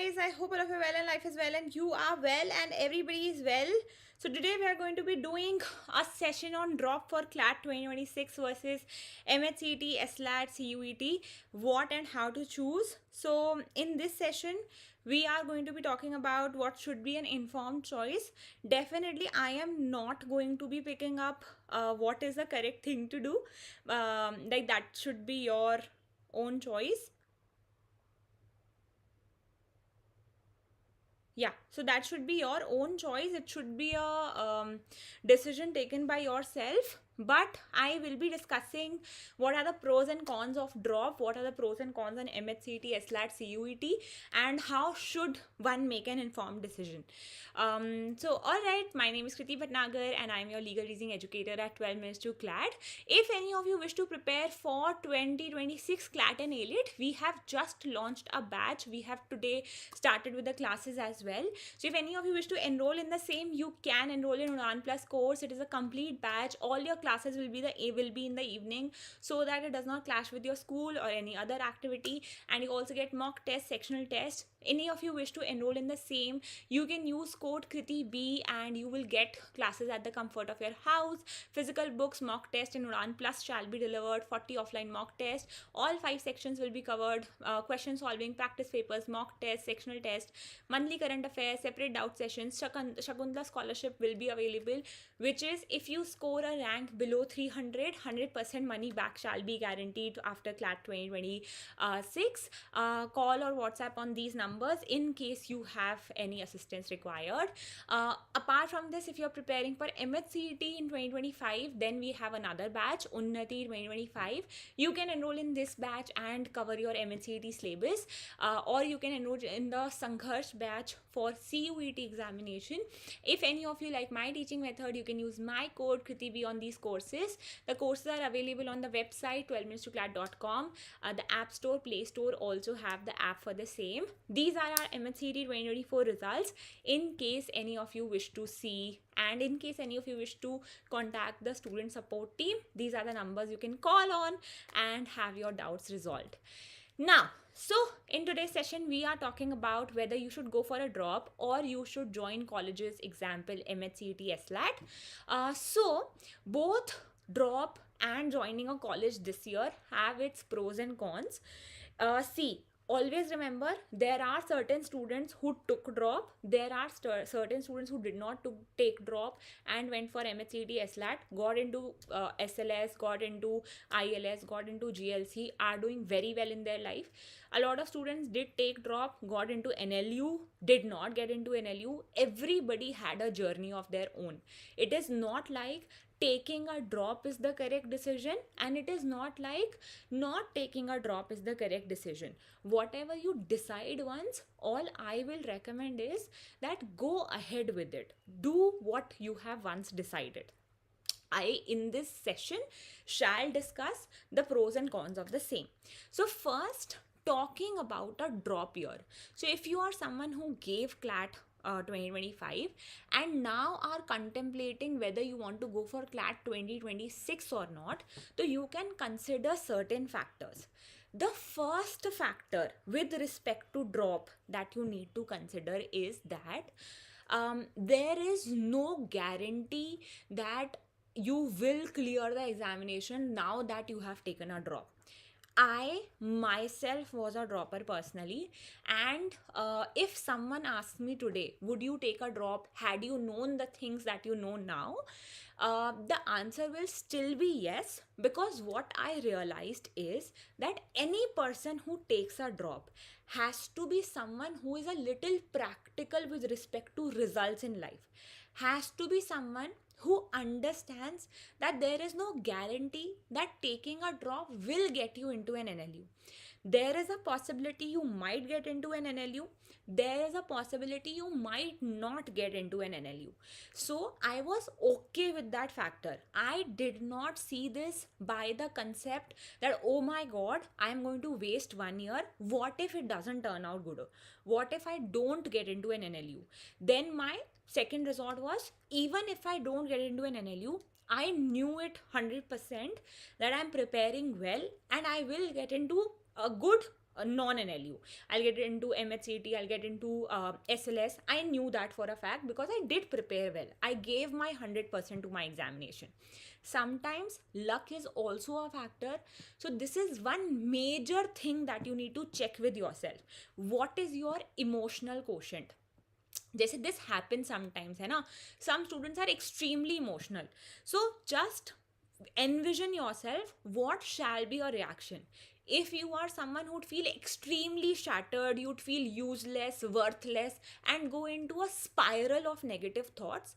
guys, I hope all of you are well and life is well and you are well and everybody is well. So today we are going to be doing a session on drop for CLAT 2026 versus MHCET, SLAT, CUET, what and how to choose. So in this session, we are going to be talking about what should be an informed choice. Definitely, I am not going to be picking up what is the correct thing to do. Like that should be your own choice. Yeah, so that should be your own choice. It should be a decision taken by yourself. But I will be discussing what are the pros and cons of drop, what are the pros and cons on MHCET, SLAT, CUET, and how should one make an informed decision. So, alright, my name is Kriti Bhatnagar and I'm your legal reasoning educator at 12 Minutes to CLAT. If any of you wish to prepare for 2026 CLAT and AILET, we have just launched a batch. We have today started with the classes as well. So if any of you wish to enroll in the same, you can enroll in UDAAN Plus course. It is a complete batch. All your classes will be in the evening so that it does not clash with your school or any other activity. And you also get mock test, sectional test. Any of you wish to enroll in the same, you can use code KRITI and you will get classes at the comfort of your house. Physical books, mock test in UDAAN Plus shall be delivered. 40 offline mock test. All 5 sections will be covered. Question solving, practice papers, mock test, sectional test, monthly current affairs, separate doubt sessions. Shakuntala scholarship will be available, which is if you score a rank below 300, 100% money back shall be guaranteed after CLAT 2026. Call or WhatsApp on these numbers in case you have any assistance required. Apart from this, if you're preparing for MHCET in 2025, then we have another batch, UNNATI 2025. You can enroll in this batch and cover your MHCET syllabus, or you can enroll in the SANGHARSH batch for CUET examination. If any of you like my teaching method, you can use my code KRITI on these courses. The courses are available on the website 12minutestoclat.com. The App Store, Play Store also have the app for the same. These are our MHCET 2024 results in case any of you wish to see, and in case any of you wish to contact the student support team, these are the numbers you can call on and have your doubts resolved. Now, so in today's session, we are talking about whether you should go for a drop or you should join colleges, example MHCET, SLAT. So both drop and joining a college this year have its pros and cons. See, always remember, there are certain students who took drop, there are certain students who did not take drop and went for MHCET, SLAT, got into SLS, got into ILS, got into GLC, are doing very well in their life. A lot of students did take drop, got into NLU, did not get into NLU. Everybody had a journey of their own. It is not like taking a drop is the correct decision, and it is not like not taking a drop is the correct decision. Whatever you decide once, all I will recommend is that go ahead with it. Do what you have once decided. I, in this session, shall discuss the pros and cons of the same. So first, talking about a drop year. So if you are someone who gave CLAT 2025 and now are contemplating whether you want to go for CLAT 2026 or not, so you can consider certain factors. The first factor with respect to drop that you need to consider is that there is no guarantee that you will clear the examination now that you have taken a drop. I myself was a dropper personally, and if someone asked me today, would you take a drop had you known the things that you know now, the answer will still be yes, because what I realized is that any person who takes a drop has to be someone who is a little practical with respect to results in life, has to be someone who understands that there is no guarantee that taking a drop will get you into an NLU. There is a possibility you might get into an NLU. There is a possibility you might not get into an NLU. So I was okay with that factor. I did not see this by the concept that, oh my god, I am going to waste 1 year. What if it doesn't turn out good? What if I don't get into an NLU? Then my second resort was, even if I don't get into an NLU, I knew it 100% that I'm preparing well and I will get into a good non-NLU. I'll get into MHCET, I'll get into SLS. I knew that for a fact because I did prepare well. I gave my 100% to my examination. Sometimes luck is also a factor. So this is one major thing that you need to check with yourself. What is your emotional quotient? जैसे this happens sometimes है ना, some students are extremely emotional. So just envision yourself what shall be your reaction. If you are someone who'd feel extremely shattered, you'd feel useless, worthless, and go into a spiral of negative thoughts,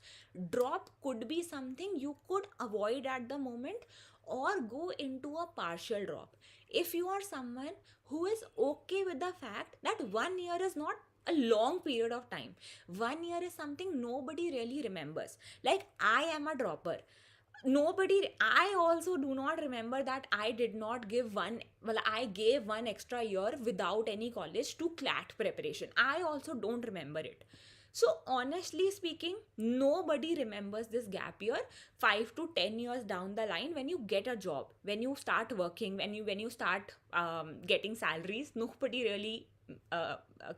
drop could be something you could avoid at the moment, or go into a partial drop. If you are someone who is okay with the fact that 1 year is not a long period of time, 1 year is something nobody really remembers. Like, I am a dropper. I also do not remember that I did not give I gave 1 extra year without any college to CLAT preparation. I also don't remember it. So honestly speaking, nobody remembers this gap year 5 to 10 years down the line when you get a job, when you start working, when you start getting salaries. Nobody really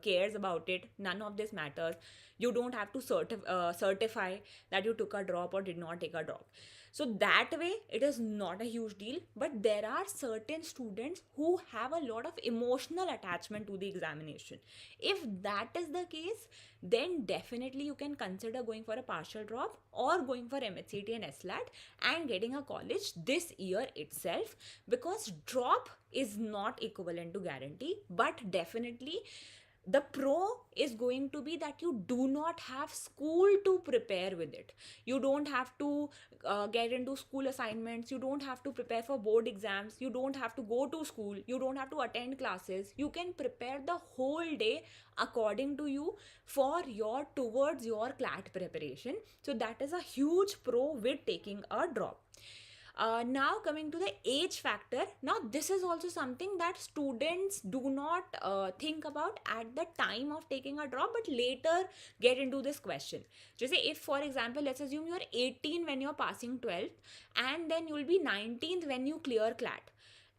cares about it. None of this matters. You don't have to certify that you took a drop or did not take a drop. So that way it is not a huge deal. But there are certain students who have a lot of emotional attachment to the examination. If that is the case, then definitely you can consider going for a partial drop or going for MHCET and SLAT and getting a college this year itself, because drop is not equivalent to guarantee. But definitely the pro is going to be that you do not have school to prepare with it. You don't have to get into school assignments, you don't have to prepare for board exams, you don't have to go to school, you don't have to attend classes. You can prepare the whole day according to you for your towards your CLAT preparation. So that is a huge pro with taking a drop. Now coming to the age factor. Now this is also something that students do not think about at the time of taking a drop, but later get into this question. Just say, if for example, let's assume you're 18 when you're passing 12th, and then you'll be 19th when you clear CLAT,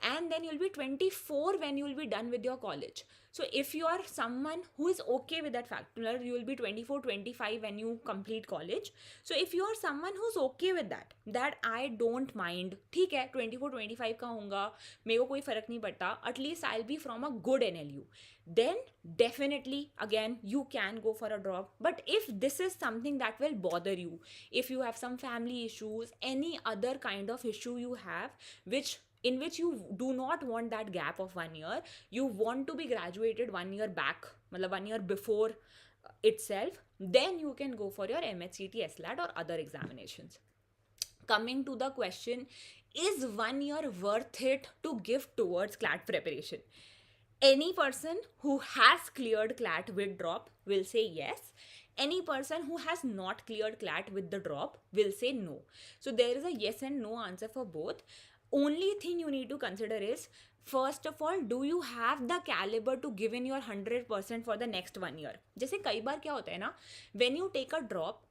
and then you'll be 24 when you'll be done with your college. So if you are someone who is okay with that factor, you will be 24 25 when you complete college. So if you are someone who's okay with that I don't mind, ठीक है 24 25 का होगा, मेरे को कोई फर्क नहीं पड़ता, at least I'll be from a good NLU, then definitely again you can go for a drop. But if this is something that will bother you, if you have some family issues, any other kind of issue you have in which you do not want that gap of 1 year, you want to be graduated 1 year back, 1 year before itself, then you can go for your MHCET, SLAT or other examinations. Coming to the question, is 1 year worth it to give towards CLAT preparation? Any person who has cleared CLAT with drop will say yes. Any person who has not cleared CLAT with the drop will say no. So there is a yes and no answer for both. Only thing you need to consider is, first of all, do you have the caliber to give in your 100% for the next 1 year? जैसे कई बार क्या होता है ना, when you take a drop,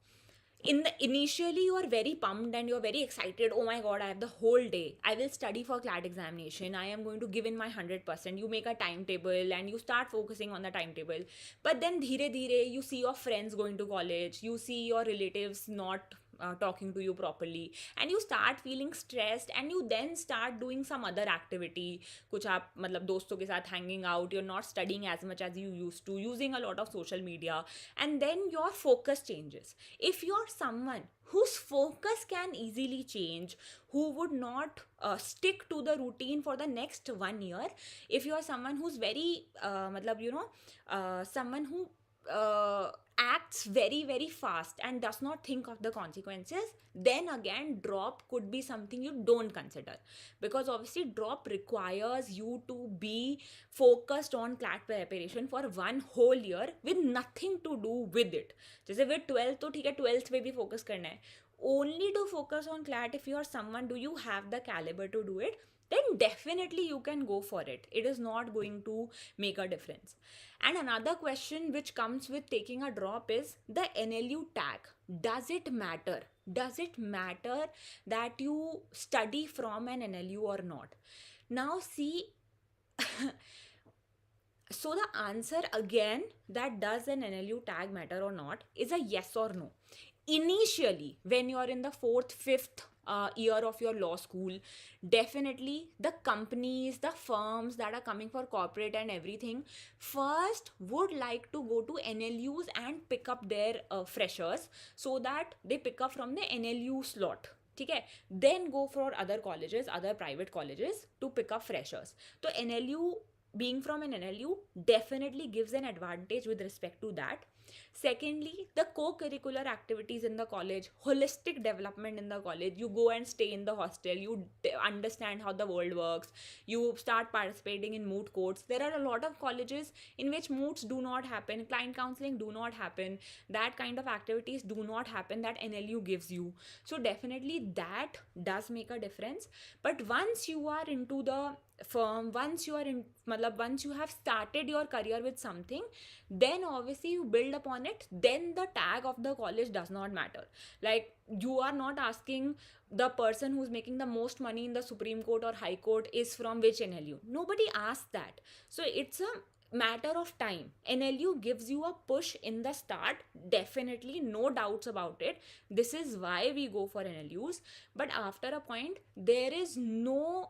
initially you are very pumped and you're very excited. Oh my god, I have the whole day, I will study for CLAT examination, I am going to give in my 100%. You make a timetable and you start focusing on the timetable. But then धीरे धीरे you see your friends going to college, you see your relatives not talking to you properly, and you start feeling stressed, and you then start doing some other activity. कुछ आप दोस्तों के साथ hanging out, you're not studying as much as you used to, using a lot of social media, and then your focus changes. If you're someone whose focus can easily change, who would not stick to the routine for the next 1 year, if you're someone who's very someone who acts very very fast and does not think of the consequences, then again drop could be something you don't consider, because obviously drop requires you to be focused on CLAT preparation for 1 whole year with nothing to do with it. जैसे with 12th तो ठीक है, 12th पे भी focus करना है, only to focus on CLAT. If you are someone, do you have the caliber to do it, then definitely you can go for it. It is not going to make a difference. And another question which comes with taking a drop is the NLU tag. Does it matter? Does it matter that you study from an NLU or not? Now see, So the answer again, that does an NLU tag matter or not, is a yes or no. Initially, when you're in the fourth, fifth year of your law school, definitely the companies, the firms that are coming for corporate and everything, first would like to go to NLUs and pick up their freshers, so that they pick up from the NLU slot. ठीक है, then go for other colleges, other private colleges to pick up freshers. So NLU, being from an NLU, definitely gives an advantage with respect to that. Secondly, the co-curricular activities in the college, holistic development in the college. You go and stay in the hostel, you understand how the world works, you start participating in moot courts. There are a lot of colleges in which moots do not happen, client counseling do not happen, that kind of activities do not happen that NLU gives you. So definitely that does make a difference. But once you are into the firm, once you are in, once you have started your career with something, then obviously you build upon it, then the tag of the college does not matter. Like, you are not asking the person who's making the most money in the Supreme Court or High Court is from which NLU. Nobody asks that. So it's a matter of time. NLU gives you a push in the start, definitely, no doubts about it. This is why we go for NLUs. But after a point, there is no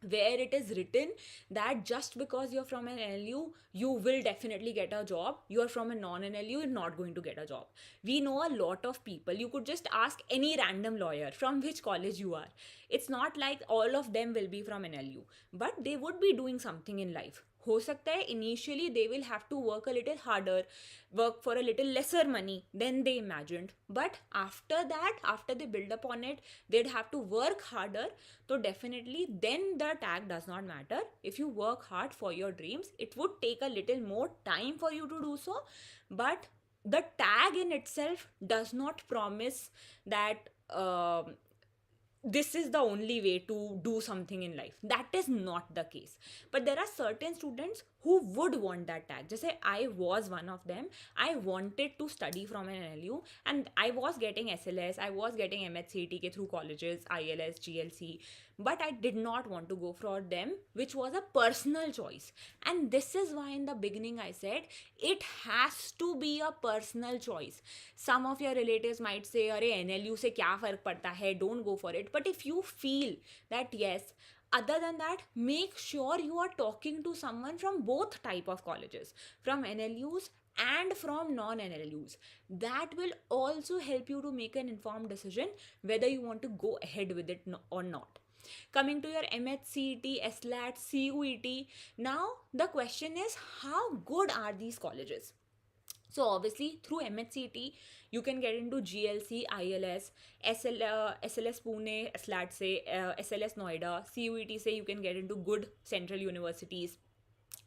where it is written that just because you're from an NLU, you will definitely get a job. You're from a non-NLU, you're not going to get a job. We know a lot of people. You could just ask any random lawyer from which college you are. It's not like all of them will be from NLU, but they would be doing something in life. हो सकता है initially they will have to work a little harder, work for a little lesser money than they imagined, but after that, after they build upon it, they'd have to work harder. So definitely then the tag does not matter. If you work hard for your dreams, it would take a little more time for you to do so, but the tag in itself does not promise that this is the only way to do something in life. That is not the case. But there are certain students who would want that tag. Just say I was one of them. I wanted to study from an NLU and I was getting SLS, I was getting MHCET ke through colleges, ILS, GLC, but I did not want to go for them, which was a personal choice. And this is why in the beginning I said it has to be a personal choice. Some of your relatives might say, अरे NLU से क्या फर्क पड़ता है, don't go for it. But if you feel that yes, other than that, make sure you are talking to someone from both type of colleges, from NLUs and from non-NLUs. That will also help you to make an informed decision whether you want to go ahead with it or not. Coming to your MHCET, SLAT, CUET, now the question is, how good are these colleges? So obviously through MHCET, you can get into GLC, ILS, SLS Pune, SLAT se, SLS Noida, CUET se you can get into good central universities.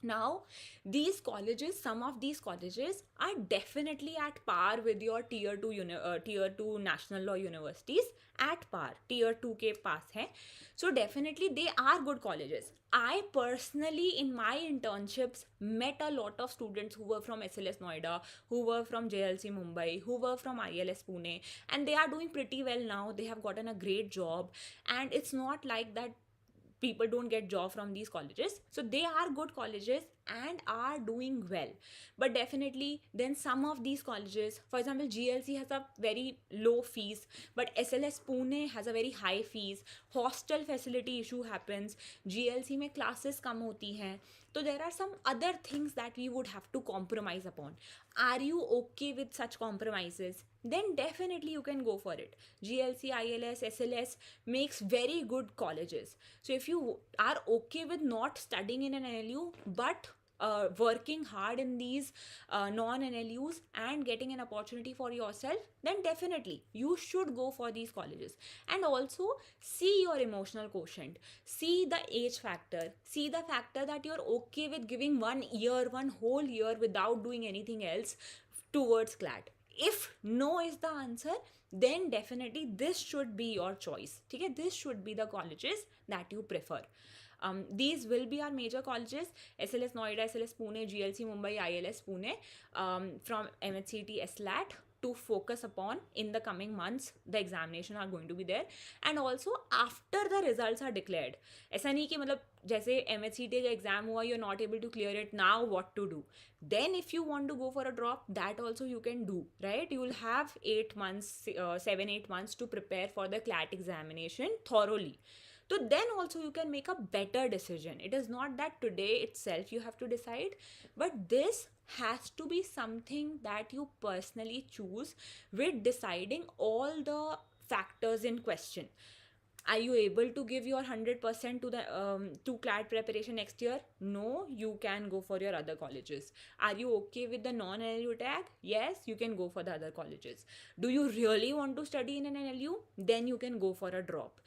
Now, these colleges, some of these colleges are definitely at par with your tier 2 national law universities, at par, tier 2 ke paas hai. So definitely they are good colleges. I personally in my internships met a lot of students who were from SLS Noida, who were from JLC Mumbai, who were from ILS Pune, and they are doing pretty well now. They have gotten a great job, and it's not like that people don't get job from these colleges. So they are good colleges and are doing well. But definitely then some of these colleges, for example GLC has a very low fees, but SLS Pune has a very high fees. Hostel facility issue happens, GLC में classes कम होती हैं. So there are some other things that we would have to compromise upon. Are you okay with such compromises? Then definitely you can go for it. GLC, ILS, SLS makes very good colleges. So if you are okay with not studying in an NLU but working hard in these non-NLUs and getting an opportunity for yourself, then definitely you should go for these colleges. And also see your emotional quotient, see the age factor, see the factor that you're okay with giving 1 year, 1 whole year without doing anything else towards CLAT. If no is the answer, then definitely this should be your choice. Okay? This should be the colleges that you prefer. These will be our major colleges: SLS Noida, SLS Pune, GLC Mumbai, ILS Pune, from MHCET, SLAT to focus upon in the coming months. The examination are going to be there, and also after the results are declared. ऐसा नहीं कि मतलब जैसे MHCET का exam हुआ, you're not able to clear it, now what to do? Then if you want to go for a drop, that also you can do, right? You will have 8 months, 7-8 months to prepare for the CLAT examination thoroughly. So then also you can make a better decision. It is not that today itself you have to decide, but this has to be something that you personally choose with deciding all the factors in question. Are you able to give your 100% to the to CLAT preparation next year? No, you can go for your other colleges. Are you okay with the non-NLU tag? Yes, you can go for the other colleges. Do you really want to study in an NLU? Then you can go for a drop.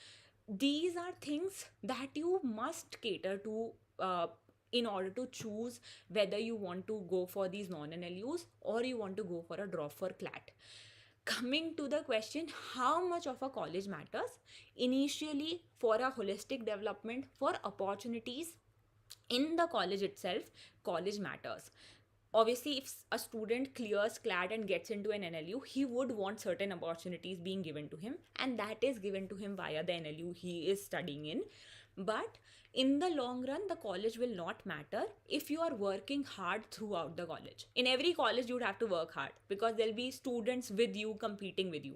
These are things that you must cater to in order to choose whether you want to go for these non-NLUs or you want to go for a drop for CLAT. Coming to the question, how much of a college matters? Initially, for a holistic development, for opportunities in the college itself, college matters. Obviously, if a student clears CLAT and gets into an NLU, he would want certain opportunities being given to him, and that is given to him via the NLU he is studying in. But in the long run, the college will not matter if you are working hard throughout the college. In every college, you would have to work hard because there'll be students with you competing with you.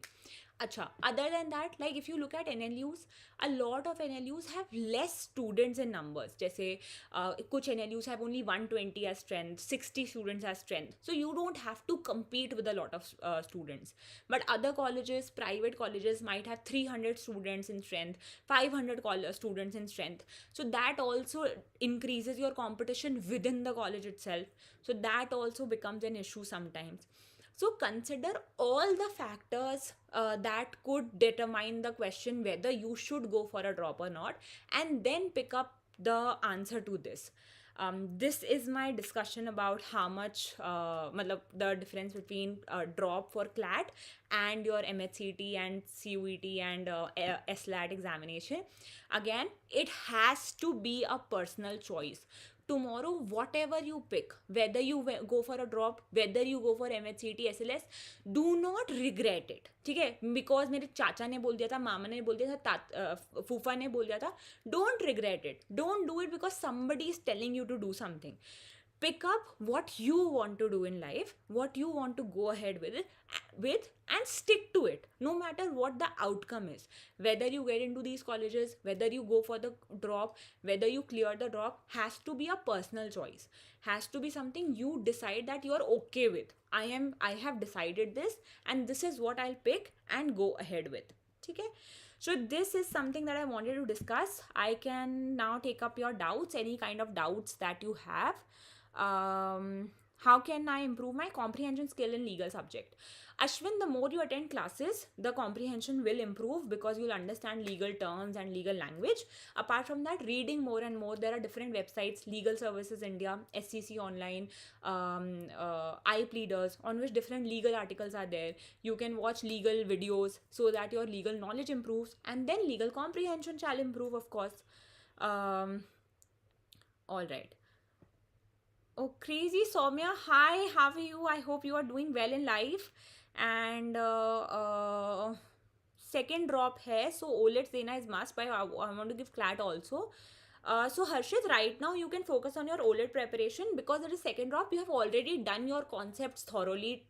Acha, other than that, like if you look at NLUs, a lot of NLUs have less students in numbers. जैसे कुछ NLUs have only 120 as strength, 60 students as strength. So you don't have to compete with a lot of students. But other colleges, private colleges might have 300 students in strength, 500 students in strength. So that also increases your competition within the college itself. So that also becomes an issue sometimes. So consider all the factors that could determine the question whether you should go for a drop or not, and then pick up the answer to this. This is my discussion about how much the difference between drop for CLAT and your MHCET and CUET and SLAT examination. Again, it has to be a personal choice. Tomorrow, whatever you pick, whether you go for a drop, whether you go for MHCET, SLS, do not regret it. ठीक है? Because मेरे चाचा ने बोल दिया था, मामा ने बोल दिया था, फूफा ने बोल दिया था, don't regret it. Don't do it because somebody is telling you to do something. Pick up what you want to do in life, what you want to go ahead with, and stick to it, no matter what the outcome is. Whether you get into these colleges, whether you go for the drop, whether you clear the drop, has to be a personal choice. Has to be something you decide that you are okay with. I have decided this, and this is what I'll pick and go ahead with. Okay? So this is something that I wanted to discuss. I can now take up your doubts, any kind of doubts that you have. How can I improve my comprehension skill in legal subject? Ashwin, the more you attend classes, the comprehension will improve because you'll understand legal terms and legal language. Apart from that, reading more and more. There are different websites, Legal Services India, SCC Online, iPleaders, on which different legal articles are there. You can watch legal videos so that your legal knowledge improves, and then legal comprehension shall improve, of course. All right. Oh, crazy Soumya, hi, how are you? I hope you are doing well in life. And second drop hai, so OLETs dena is must, but I want to give CLAT also. So Harshit, right now you can focus on your OLET preparation because it is second drop. You have already done your concepts thoroughly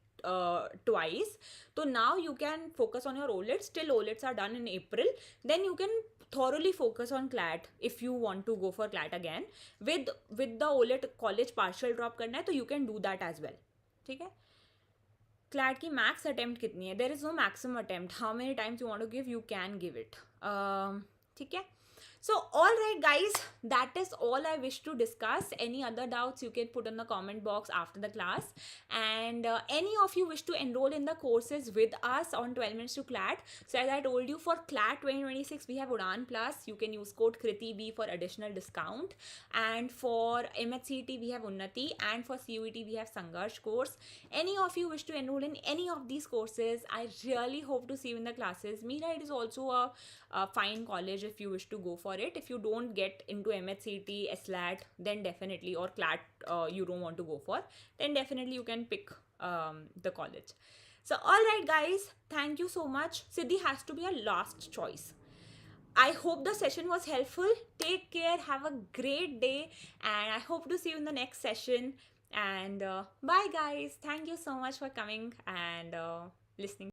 twice. So now you can focus on your OLETs till OLETs are done in April. Then you can thoroughly focus on CLAT if you want to go for CLAT again. With the OLET college partial drop करना है तो you can do that as well. ठीक है? CLAT की max attempt कितनी है? There is no maximum attempt. How many times you want to give, you can give it. ठीक है? So alright guys, that is all I wish to discuss. Any other doubts you can put in the comment box after the class. And any of you wish to enroll in the courses with us on 12 minutes to CLAT. So as I told you, for CLAT 2026 we have UDAAN Plus. You can use code Kriti B for additional discount. And for MHCET we have UNNATI, and for CUET we have SANGHARSH course. Any of you wish to enroll in any of these courses, I really hope to see you in the classes. MHCET is also a fine college if you wish to go for it. If you don't get into MHCET, SLAT, then definitely, or CLAT you don't want to go for, then definitely you can pick the college. So, alright, guys, thank you so much. Siddhi has to be a last choice. I hope the session was helpful. Take care, have a great day, and I hope to see you in the next session. And bye, guys. Thank you so much for coming and listening.